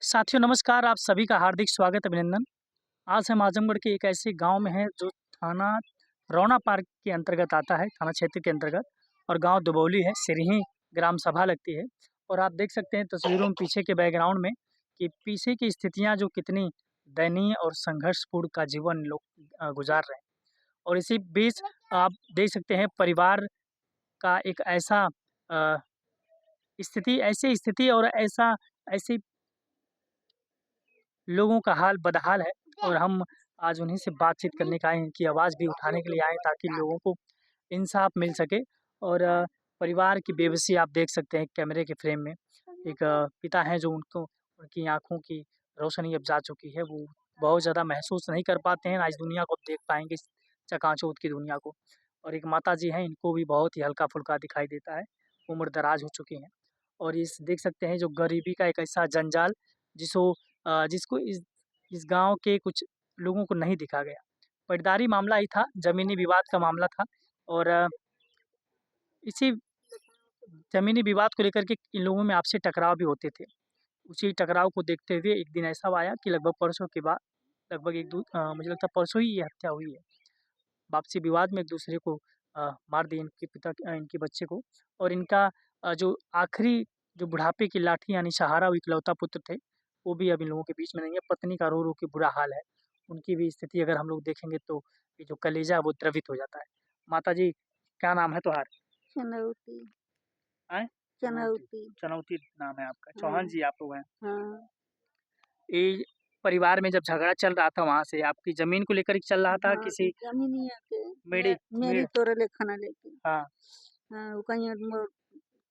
साथियों नमस्कार, आप सभी का हार्दिक स्वागत अभिनंदन। आज हम आजमगढ़ के एक ऐसे गाँव में हैं जो थाना रौना पार्क के अंतर्गत आता है, थाना क्षेत्र के अंतर्गत और गाँव दुबौली है, सिरही ग्राम सभा लगती है। और आप देख सकते हैं तस्वीरों में पीछे के बैकग्राउंड में कि पीछे की स्थितियाँ जो कितनी दयनीय और संघर्षपूर्ण का जीवन लोग गुज़ार रहे हैं। और इसी बीच आप देख सकते हैं परिवार का एक ऐसा अ, स्थिति ऐसी स्थिति और ऐसी लोगों का हाल बदहाल है और हम आज उन्हीं से बातचीत करने का आए हैं, इनकी आवाज़ भी उठाने के लिए आए हैं ताकि लोगों को इंसाफ मिल सके। और परिवार की बेबसी आप देख सकते हैं कैमरे के फ्रेम में। एक पिता हैं जो उनको उनकी आँखों की रोशनी अब जा चुकी है, वो बहुत ज़्यादा महसूस नहीं कर पाते हैं, ना इस दुनिया को अब देख पाएँगे, इस चकाचौंध की दुनिया को। और एक माताजी हैं, इनको भी बहुत ही हल्का-फुल्का दिखाई देता है, उम्र दराज हो चुकी हैं। और इस देख सकते हैं जो गरीबी का एक ऐसा जंजाल जिसको जिसको इस गाँव के कुछ लोगों को नहीं दिखा गया। पटदारी मामला ही था, ज़मीनी विवाद का मामला था और इसी ज़मीनी विवाद को लेकर के इन लोगों में आपसी टकराव भी होते थे। उसी टकराव को देखते हुए एक दिन ऐसा आया कि लगभग परसों के बाद लगभग मुझे लगता है परसों ही ये हत्या हुई है। आपसी विवाद में एक-दूसरे को मार दिए इनके बच्चे को और इनका जो आखिरी जो बुढ़ापे की लाठी यानी सहारा वो इकलौता पुत्र थे, वो भी अब इन लोगों के बीच में नहीं है। पत्नी का रो-रो के बुरा हाल है। उनकी भी स्थिति अगर हम लोग देखेंगे तो ये जो कलेजा है वो द्रवित हो जाता है। माताजी क्या नाम है तुम्हारा? चनौती। हैं? चनौती। चनौती नाम है आपका। हाँ। चौहान जी आप लोग हैं। हाँ। ये परिवार में जब झगड़ा चल रहा था वहाँ से आपकी ज़मीन को लेकर के चल रहा था हाँ, किसी जमीनिया के मेढ़ी मेरी मेढ़ तोरले खाना लेके। हाँ। हाँ, वो कहीं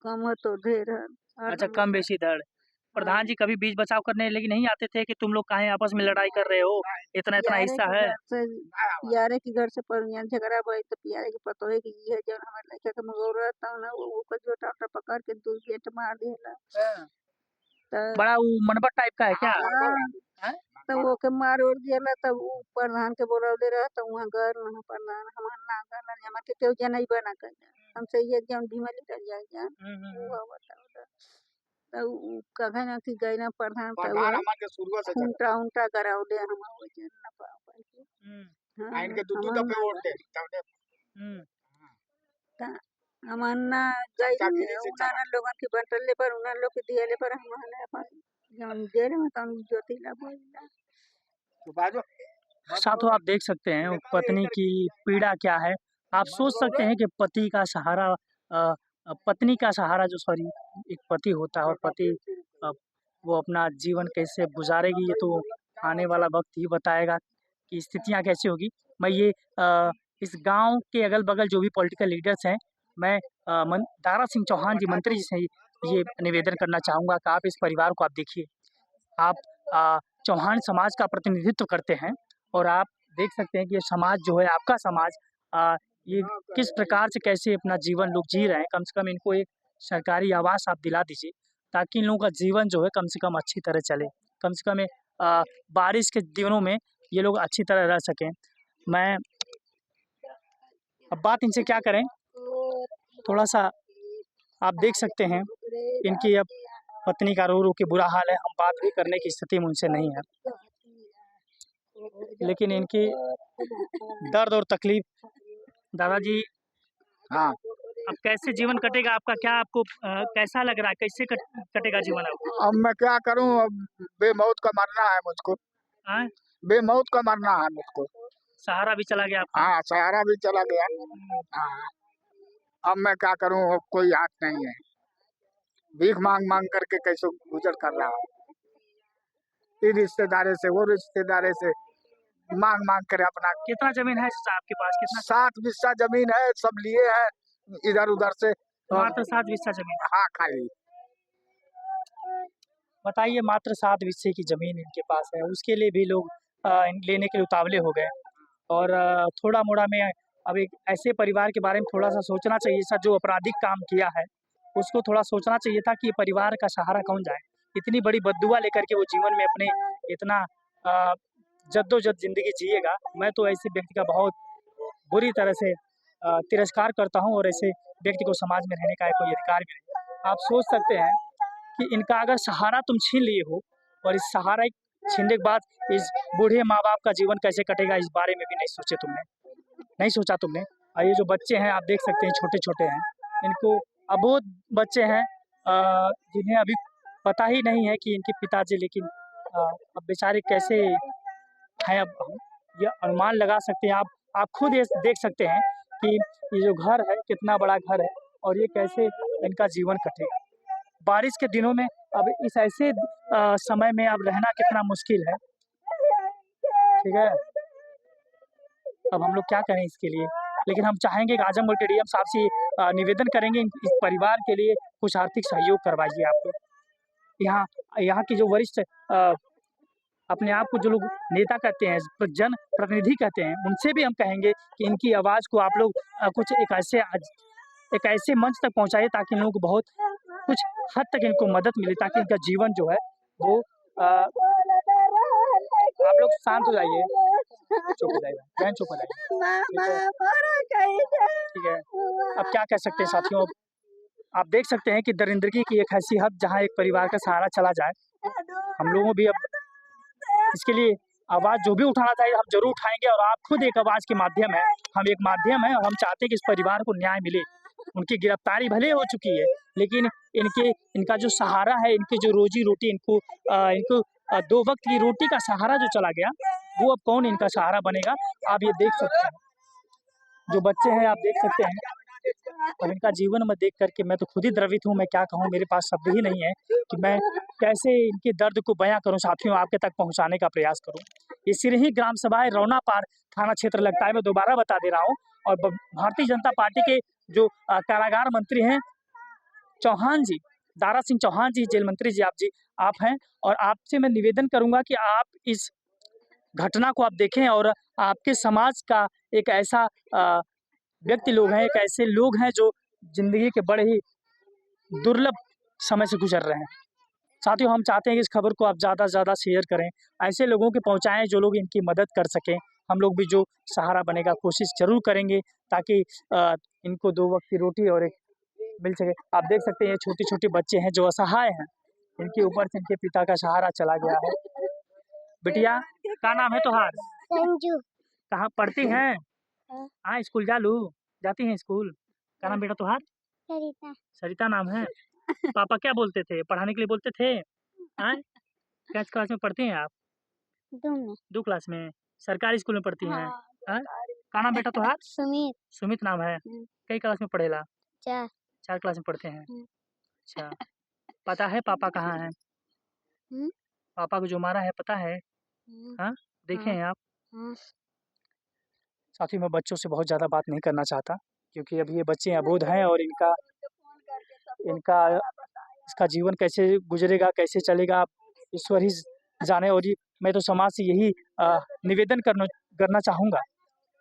कम हो तो ढेर है। अच्छा हरदम कम बेशी दर। हाँ। प्रधान जी कभी बीच बचाव करने लेकिन नहीं आते थे कि तुम लोग काहे आपस में लड़ाई कर रहे हो? इतना-इतना यारे हिस्सा के है। घर से यारे के घर से पर यहाँ झगड़ा भई तो यारे के पतो है कि ये जौन हमार लइका के मगौरत हौ ना वो ओकर जोटा-ओटा पकड़ के 2 गेट मार देला। हाँ। त बड़ा वो मनबट टाइप का है क्या? हाँ, हैं? तब ओके मार उर दिहला तब उ प्रधान के बोलवले रहा त उहाँ गए वहाँ प्रधान हमार ना गइलन हमरा के केहू जनइबे ना कइलन। हमसे ये जौन भीमली रहिया जान हुँ, हुँ, उ हुँ। हवा त उ कहन कि गइलन प्रधान त प्रधान हमारे शुरुआ से चला खूंटा-ऊंटा गड़ौले हम ओइजन ना पा पाई के। हुँ, हाँ, इनके दू हमन दफे ना वोट दे तबने हुँ। त हमन ना गइली चमचागिरी से उना चला ना लोगन के बंटले पर उना लोग के दिहले पर हमन अपन जौन जेल में तौन ज्योतिला बोइला। तो बाजू साथों आप देख सकते हैं वो पत्नी की पीड़ा क्या है। आप सोच सकते हैं कि पति का सहारा पत्नी का सहारा जो सॉरी एक पति होता है और पति अ, वो अपना जीवन कैसे गुज़ारेगी ये तो आने वाला वक़्त ही बताएगा कि स्थितियाँ कैसी होगी। मैं ये इस गाँव के अगल-बगल जो भी पॉलिटिकल लीडर्स हैं, मैं मन दारा सिंह चौहान जी मंत्री जी से ये निवेदन करना चाहूँगा कि आप इस परिवार को आप देखिए। आप चौहान समाज का प्रतिनिधित्व करते हैं और आप देख सकते हैं कि ये समाज जो है आपका समाज ये किस प्रकार से कैसे अपना जीवन लोग जी रहे हैं, कम से कम इनको एक सरकारी आवास आप दिला दीजिए, ताकि इन लोगों का जीवन जो है कम से कम अच्छी तरह चले। कम से कम बारिश के दिनों में ये लोग अच्छी तरह रह सकें। मैं अब बात इनसे क्या करें, थोड़ा-सा आप देख सकते हैं, इनकी अब पत्नी का रो-रो के बुरा हाल है, हम बात भी करने की स्थिति में उनसे नहीं है। लेकिन इनकी दर्द और तकलीफ दादाजी हाँ अब कैसे जीवन कटेगा आपका? क्या आपको कैसा लग रहा है? कैसे कटेगा जीवन अब? अब मैं क्या करूं अब बेमौत का मरना है मुझको हाँ, बेमौत का मरना है मुझको सहारा भी चला गया आपका। हाँ सहारा भी चला गया हाँ अब मैं क्या करूं अब कोई हाथ नहीं है भीख मांग मांग करके कैसे गुजर कर रहा हूँ ये रिश्तेदारे से वो रिश्तेदारे से मांग मांग कर अपना कितना ज़मीन है चाचा आपके पास? कितना 7 बिस्सा जमीन है सब लिए हैं इधर उधर से और मात्र 7 बिस्सा ज़मीन है। हाँ खाली बताइए मात्र 7 बिस्से की ज़मीन इनके पास है, उसके लिए भी लोग लेने के लिए उतावले हो गए और थोड़ा-मोड़ा में अब एक ऐसे परिवार के बारे में थोड़ा-सा सोचना चाहिए था जो आपराधिक काम किया है, उसको थोड़ा सोचना चाहिए था कि ये परिवार का सहारा कौन जाए। इतनी बड़ी बद्दुआ लेकर के वो जीवन में अपने इतना अ, जद्दोजहद ज़िंदगी जिएगा, मैं तो ऐसे व्यक्ति का बहुत बुरी तरह से तिरस्कार करता हूँ और ऐसे व्यक्ति को समाज में रहने का कोई अधिकार भी नहीं। आप सोच सकते हैं कि इनका अगर सहारा तुम छीन लिए हो और इस सहारा छीनने के बाद इस बूढ़े माँ-बाप का जीवन कैसे कटेगा, इस बारे में भी नहीं सोचे तुमने, नहीं सोचा तुमने। और ये जो बच्चे हैं आप देख सकते हैं छोटे-छोटे हैं, इनको अबोध बच्चे हैं जिन्हें अभी पता ही नहीं है कि इनके पिताजी लेकिन अब बेचारे कैसे हैं अब हम ये अनुमान लगा सकते हैं। आप खुद ये देख सकते हैं कि ये जो घर है कितना बड़ा घर है और ये कैसे इनका जीवन कटेगा। बारिश के दिनों में अब इस ऐसे समय में अब रहना कितना मुश्किल है, ठीक है? अब हम लोग क्या करें इसके लिए? लेकिन हम चाहेंगे कि आजमगढ़ के डीएम साहब से निवेदन करेंगे इस परिवार के लिए कुछ आर्थिक सहयोग करवाइए आप लोग। यहाँ यहाँ की जो वरिष्ठ अपने आप को जो लोग नेता कहते हैं, जन प्रतिनिधि कहते हैं, उनसे भी हम कहेंगे कि इनकी आवाज़ को आप लोग कुछ एक ऐसे मंच तक पहुँचाइए ताकि इन लोगों को बहुत कुछ हद तक इनको मदद मिले ताकि इनका जीवन जो है वो आप लोग शांत हो जाइए, चुप हो जाइए, बहन चुप हो जाइए, ठीक है? अब क्या कह सकते हैं साथियों, आप देख सकते हैं कि दरिंदगी की एक ऐसी हद जहाँ एक परिवार का सहारा चला जाए। हम लोगों भी अब इसके लिए आवाज़ जो भी उठाना चाहिए हम ज़रूर उठाएँगे और आप खुद एक आवाज़ के माध्यम हैं, हम एक माध्यम हैं और हम चाहते हैं कि इस परिवार को न्याय मिले। उनकी गिरफ्तारी भले हो चुकी है, लेकिन इनका जो सहारा है, इनकी जो रोज़ी-रोटी इनको 2 वक़्त की रोटी का सहारा जो चला गया, वो अब कौन इनका सहारा बनेगा, आप ये देख सकते हैं। जो बच्चे हैं आप देख सकते हैं और इनका जीवन मैं देख कर के मैं तो खुद ही द्रवित हूँ, मैं क्या कहूँ मेरे पास शब्द ही नहीं है कि मैं कैसे इनके दर्द को बयाँ करूँ साथियों, आपके तक पहुँचाने का प्रयास करूँ। ये सिरही ग्राम सभा है, रौनापार थाना क्षेत्र लगता है, मैं दोबारा बता दे रहा हूँ और भारतीय जनता पार्टी के जो कारागार मंत्री हैं चौहान जी, दारा सिंह चौहान जी, जेल मंत्री जी आप हैं और आपसे मैं निवेदन करूँगा कि आप इस घटना को आप देखें और आपके समाज का एक ऐसा व्यक्ति लोग हैं, एक ऐसे लोग हैं जो ज़िंदगी के बड़े ही दुर्लभ समय से गुज़र रहे हैं। साथियों हम चाहते हैं कि इस खबर को आप ज़्यादा से ज़्यादा शेयर करें, ऐसे लोगों के पहुँचाएँ जो लोग इनकी मदद कर सकें। हम लोग भी जो सहारा बनेगा कोशिश ज़रूर करेंगे ताकि इनको 2 वक़्त की रोटी और एक मिल सके। आप देख सकते हैं ये छोटे-छोटे बच्चे हैं जो असहाय हैं, इनके ऊपर से इनके पिता का सहारा चला गया है। बिटिया, क्या नाम है तोहार? संजू। कहाँ पढ़ती हैं? हाँ। हाँ, स्कूल जाती हैं स्कूल? क्या नाम बेटा तोहार? सरिता। सरिता नाम है? पापा क्या बोलते थे? पढ़ाने के लिए बोलते थे? हैं? किस क्लास में पढ़ती हैं आप? 2 में। 2 क्लास में? सरकारी स्कूल में पढ़ती हैं? हैं? क्या नाम बेटा तोहार? सुमित। सुमित नाम है? कई क्लास में पढ़ेला? 4। 4 क्लास में पढ़ते हैं? अच्छा, पता है पापा कहाँ हैं? हुँ। पापा को जो मारा है पता है? हाँ? देखे हैं आप? हाँ। साथियों मैं बच्चों से बहुत ज़्यादा बात नहीं करना चाहता क्योंकि अभी ये बच्चे अबोध हैं और इनका इनका इसका जीवन कैसे गुजरेगा, कैसे चलेगा, ईश्वर ही जाने और ये मैं तो समाज से यही निवेदन करना चाहूँगा।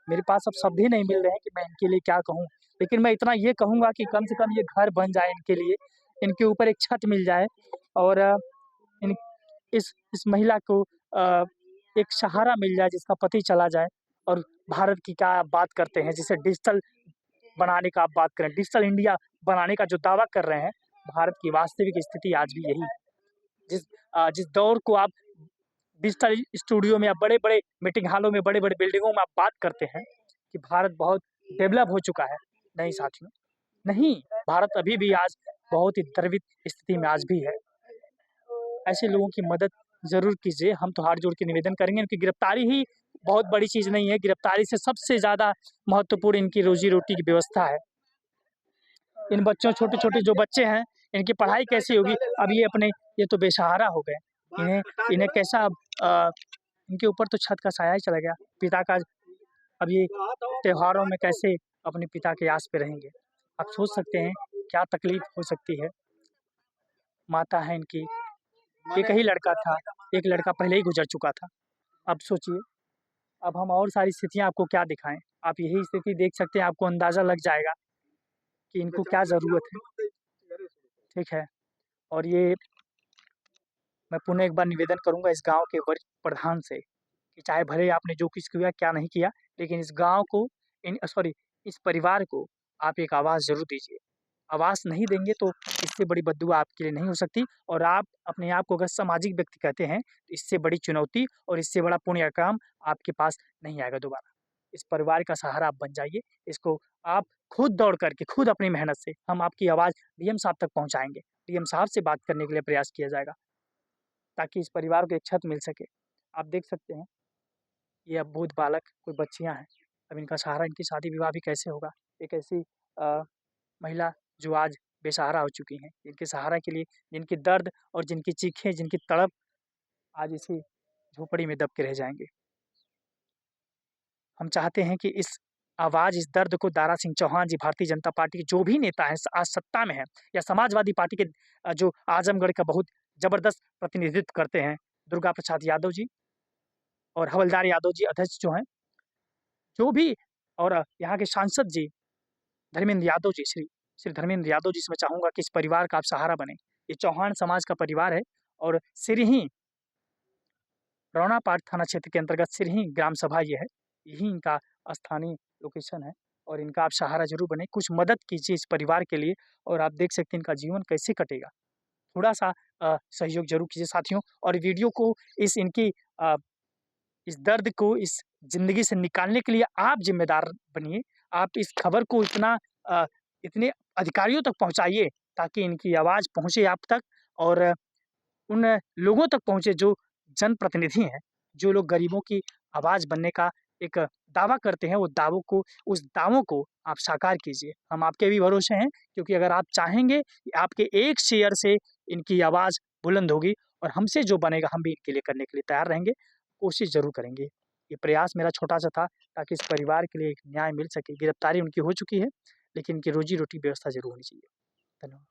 मेरे पास अब शब्द ही नहीं मिल रहे हैं कि मैं इनके लिए क्या कहूँ। लेकिन मैं इतना ये कहूँगा कि कम से कम ये घर बन जाए इनके लिए, इनके ऊपर एक छत मिल जाए और इन इस महिला को एक सहारा मिल जाए जिसका पति चला जाए और भारत की क्या आप बात करते हैं जिसे डिजिटल बनाने का आप बात करें, डिजिटल इंडिया बनाने का जो दावा कर रहे हैं, भारत की वास्तविक स्थिति आज भी यही है। जिस दौर को आप डिजिटल स्टूडियो में या बड़े-बड़े मीटिंग हॉलों में, बड़े-बड़े बिल्डिंगों में आप बात करते हैं कि भारत बहुत डेवलप हो चुका है। नहीं साथियों, नहीं, भारत अभी भी आज बहुत ही द्रवित स्थिति में आज भी है। ऐसे लोगों की मदद ज़रूर कीजिए, हम तो हाथ जोड़ के निवेदन करेंगे, इनकी गिरफ्तारी ही बहुत बड़ी चीज़ नहीं है, गिरफ्तारी से सबसे ज़्यादा महत्वपूर्ण इनकी रोज़ी-रोटी की व्यवस्था है। इन बच्चों छोटे-छोटे जो बच्चे हैं, इनकी पढ़ाई कैसे होगी? अब ये तो बेसहारा हो गए। इन्हें कैसा इनके ऊपर तो छत का साया ही चला गया। पिता का अब ये त्योहारों में कैसे अपने पिता के आस पे रहेंगे? आप सोच सकते हैं क्या तकलीफ़ हो सकती है? माता है इनकी, एक ही लड़का था, एक लड़का पहले ही गुज़र चुका था। अब सोचिए, अब हम और सारी स्थितियाँ आपको क्या दिखाएँ? आप यही स्थिति देख सकते हैं, आपको अंदाज़ा लग जाएगा कि इनको क्या ज़रूरत है, ठीक है? और ये मैं पुनः एक बार निवेदन करूँगा इस गाँव के वरिष्ठ प्रधान से कि चाहे भले आपने जो कुछ किया, क्या नहीं किया, लेकिन इस गाँव को इस परिवार को आप एक आवाज़ ज़रूर दीजिए। आवाज़ नहीं देंगे तो इससे बड़ी बद्दुआ आपके लिए नहीं हो सकती और आप अपने आप को अगर सामाजिक व्यक्ति कहते हैं, तो इससे बड़ी चुनौती और इससे बड़ा पुण्य काम आपके पास नहीं आएगा दोबारा। इस परिवार का सहारा आप बन जाइए, इसको आप खुद दौड़ करके, खुद अपनी मेहनत से हम आपकी आवाज़ डीएम साहब तक पहुँचाएँगे। डीएम साहब से बात करने के लिए प्रयास किया जाएगा, ताकि इस परिवार को एक छत मिल सके। आप देख सकते हैं, ये अबोध बालक, कोई बच्चियाँ हैं, अब इनका सहारा, इनकी शादी-विवाह भी कैसे होगा? एक ऐसी महिला जो आज बेसहारा हो चुकी हैं, इनके सहारा के लिए जिनकी दर्द और जिनकी चीखें, जिनकी तड़प आज इसी झोपड़ी में दब के रह जाएँगे। हम चाहते हैं कि इस आवाज़, इस दर्द को दारा सिंह चौहान जी, भारतीय जनता पार्टी के जो भी नेता हैं, आज सत्ता में हैं, या समाजवादी पार्टी के जो आजमगढ़ का बहुत ज़बरदस्त प्रतिनिधित्व करते हैं, दुर्गा प्रसाद यादव जी और हवलदार यादव जी अध्यक्ष जो हैं, जो भी, और यहाँ के सांसद जी धर्मेंद्र यादव जी, श्री धर्मेंद्र यादव जी से मैं चाहूँगा कि इस परिवार का आप सहारा बनें। ये चौहान समाज का परिवार है और सिरही, रौनापाट थाना क्षेत्र के अंतर्गत सिरही ग्राम सभा ये है, यही इनका स्थानीय लोकेशन है और इनका आप सहारा ज़रूर बनें, कुछ मदद कीजिए इस परिवार के लिए और आप देख सकते हैं इनका जीवन कैसे कटेगा। थोड़ा-सा सहयोग ज़रूर कीजिए साथियों, और वीडियो को अ, इस दर्द को, इस ज़िंदगी से निकालने के लिए आप ज़िम्मेदार बनिए। आप इस खबर को इतने अधिकारियों तक पहुँचाइए, ताकि इनकी आवाज़ पहुँचे आप तक और उन लोगों तक पहुँचे जो जनप्रतिनिधि हैं, जो लोग गरीबों की आवाज़ बनने का एक दावा करते हैं, उस दावों को आप साकार कीजिए। हम आपके भी भरोसे हैं, क्योंकि अगर आप चाहेंगे कि आपके एक शेयर से इनकी आवाज़ बुलंद होगी और हमसे जो बनेगा हम भी इनके लिए करने के लिए तैयार रहेंगे, कोशिश ज़रूर करेंगे। ये प्रयास मेरा छोटा-सा था, ताकि इस परिवार के लिए एक न्याय मिल सके। गिरफ्तारी उनकी हो चुकी है, लेकिन इनकी रोज़ी-रोटी व्यवस्था ज़रूर होनी चाहिए। धन्यवाद।